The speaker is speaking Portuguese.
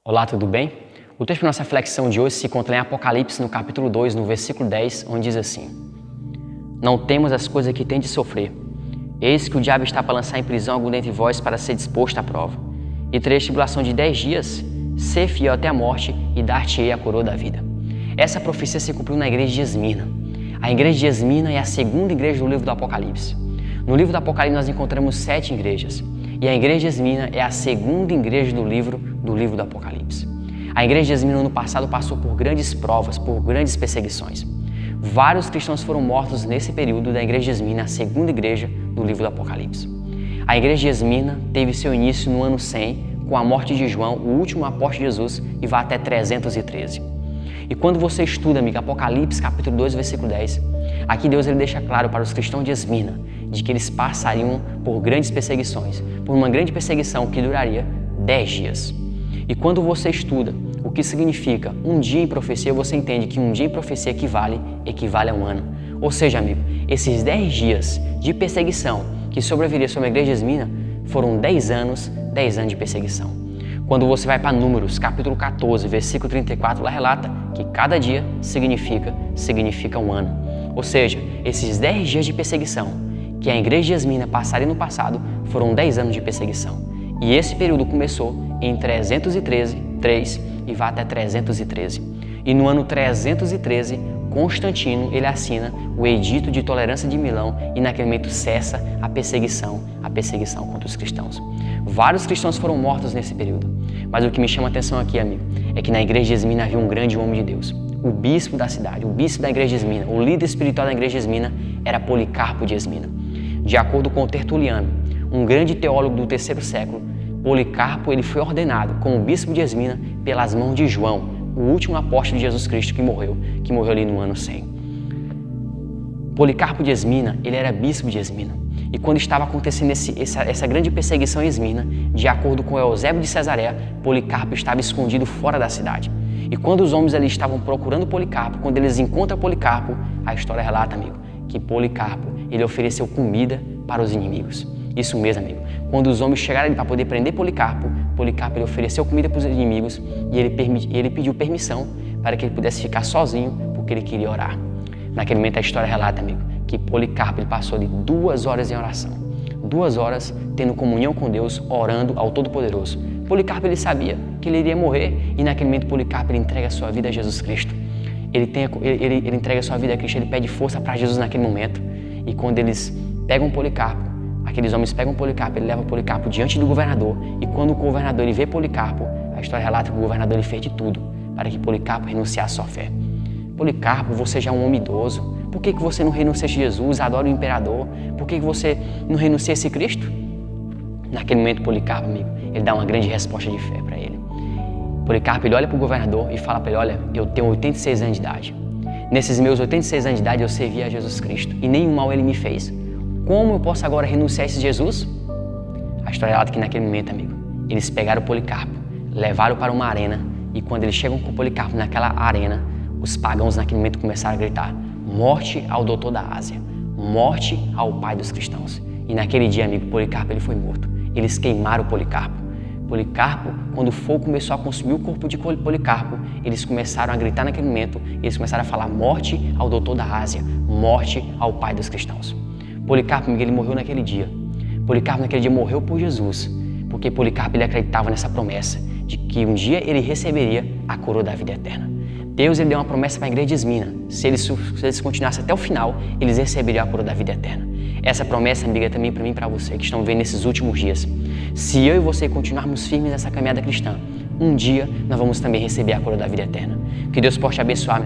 Olá, tudo bem? O texto para nossa reflexão de hoje se encontra em Apocalipse, no capítulo 2, no versículo 10, onde diz assim: Não temos as coisas que tem de sofrer. Eis que o diabo está para lançar em prisão algum dentre vós para ser disposto à prova. E tereis tribulação de 10 dias, ser fiel até a morte e dar-te-ei a coroa da vida. Essa profecia se cumpriu na igreja de Esmina. A igreja de Esmina é a segunda igreja do livro do Apocalipse. No livro do Apocalipse nós encontramos 7 igrejas. E a igreja de Esmina é a segunda igreja do livro do Apocalipse. A igreja de Esmina no ano passado passou por grandes provas, por grandes perseguições. Vários cristãos foram mortos nesse período da igreja de Esmina, a segunda igreja do livro do Apocalipse. A igreja de Esmina teve seu início no ano 100, com a morte de João, o último apóstolo de Jesus, e vai até 313. E quando você estuda, amigo, Apocalipse, capítulo 2, versículo 10, aqui Deus ele deixa claro para os cristãos de Esmina de que eles passariam por grandes perseguições, por uma grande perseguição que duraria 10 dias. E quando você estuda o que significa um dia em profecia, você entende que um dia em profecia equivale a um ano. Ou seja, amigo, esses 10 dias de perseguição que sobreviria sobre a igreja de Esmina foram 10 anos de perseguição. Quando você vai para Números, capítulo 14, versículo 34, lá relata que cada dia significa um ano. Ou seja, esses 10 dias de perseguição que a igreja de Esmina passaria no passado foram 10 anos de perseguição. E esse período começou em 313 e vai até 313. E no ano 313, Constantino ele assina o Edito de Tolerância de Milão e naquele momento cessa a perseguição contra os cristãos. Vários cristãos foram mortos nesse período. Mas o que me chama a atenção aqui, amigo, é que na igreja de Esmina havia um grande homem de Deus. O bispo da cidade, o bispo da igreja de Esmina, o líder espiritual da igreja de Esmina era Policarpo de Esmina. De acordo com Tertuliano, um grande teólogo do terceiro século, Policarpo ele foi ordenado como bispo de Esmina pelas mãos de João, o último apóstolo de Jesus Cristo que morreu ali no ano 100. Policarpo de Esmina, ele era bispo de Esmina. E quando estava acontecendo essa grande perseguição em Esmina, de acordo com Eusébio de Cesareia, Policarpo estava escondido fora da cidade. E quando os homens ali estavam procurando Policarpo, quando eles encontram Policarpo, a história relata, amigo, que Policarpo, ele ofereceu comida para os inimigos. Isso mesmo, amigo. Quando os homens chegaram ali para poder prender Policarpo, ele ofereceu comida para os inimigos e ele pediu permissão para que ele pudesse ficar sozinho, porque ele queria orar. Naquele momento a história relata, amigo, que Policarpo ele passou ali 2 horas em oração. 2 horas tendo comunhão com Deus, orando ao Todo-Poderoso. Policarpo ele sabia que ele iria morrer e naquele momento Policarpo ele entrega a sua vida a Jesus Cristo. Ele entrega a sua vida a Cristo, ele pede força para Jesus naquele momento. E quando eles pegam Policarpo, aqueles homens pegam Policarpo, ele leva Policarpo diante do governador. E quando o governador ele vê Policarpo, a história relata que o governador ele fez de tudo para que Policarpo renunciasse à sua fé. Policarpo, você já é um homem idoso. Por que você não renuncia a Jesus, adora o imperador? Por que você não renuncia a esse Cristo? Naquele momento, Policarpo, amigo, ele dá uma grande resposta de fé para ele. Policarpo, ele olha para o governador e fala para ele: olha, eu tenho 86 anos de idade. Nesses meus 86 anos de idade eu servi a Jesus Cristo e nenhum mal ele me fez. Como eu posso agora renunciar a esse Jesus? A história relata que naquele momento, amigo, eles pegaram Policarpo, levaram para uma arena e quando eles chegam com Policarpo naquela arena, os pagãos naquele momento começaram a gritar: morte ao doutor da Ásia, morte ao pai dos cristãos. E naquele dia, amigo, Policarpo ele foi morto. Eles queimaram Policarpo. Policarpo, quando o fogo começou a consumir o corpo de Policarpo, eles começaram a gritar naquele momento, eles começaram a falar: morte ao doutor da Ásia, morte ao pai dos cristãos. Policarpo, amigo, ele morreu naquele dia. Policarpo naquele dia morreu por Jesus, porque Policarpo ele acreditava nessa promessa de que um dia ele receberia a coroa da vida eterna. Deus ele deu uma promessa para a igreja de Esmina: se eles continuassem até o final, eles receberiam a coroa da vida eterna. Essa promessa, amiga, é também para mim e para você que estão vendo nesses últimos dias. Se eu e você continuarmos firmes nessa caminhada cristã, um dia nós vamos também receber a coroa da vida eterna. Que Deus possa te abençoar.